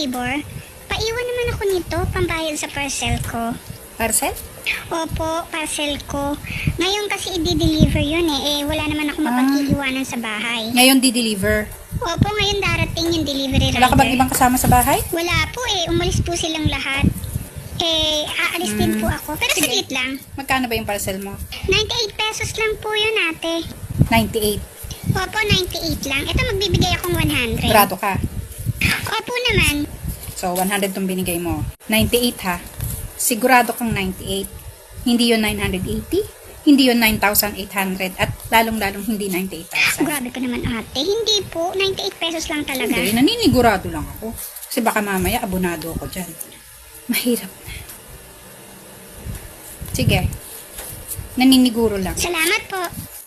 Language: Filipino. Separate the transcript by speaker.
Speaker 1: favor? Paiwan naman ako nito, pambayad sa parcel ko.
Speaker 2: Parcel?
Speaker 1: Opo, parcel ko. Ngayon kasi i-deliver yun wala naman ako mapag-iiwanan sa bahay.
Speaker 2: Ngayon di-deliver.
Speaker 1: Opo, ngayon darating yung delivery rider.
Speaker 2: Wala ka bang ibang kasama sa bahay?
Speaker 1: Wala po umalis po silang lahat. Aalis din po ako. Pero
Speaker 2: Sige.
Speaker 1: saglit lang.
Speaker 2: Magkano ba yung parcel mo?
Speaker 1: 98 pesos lang po yun, ate.
Speaker 2: 98.
Speaker 1: Opo, 98 lang. Ito, magbibigay akong 100.
Speaker 2: Grado ka.
Speaker 1: Opo naman.
Speaker 2: So, 100 tong binigay mo. 98 ha. Sigurado kang 98. Hindi yun 980. Hindi yun 9,800. At lalong-lalong hindi 98,000.
Speaker 1: Grabe ka naman, ate. Hindi po. 98 pesos lang talaga.
Speaker 2: Hindi, naninigurado lang ako. Kasi baka mamaya abonado ako dyan. Mahirap na. Sige. Naniniguro lang.
Speaker 1: Salamat po.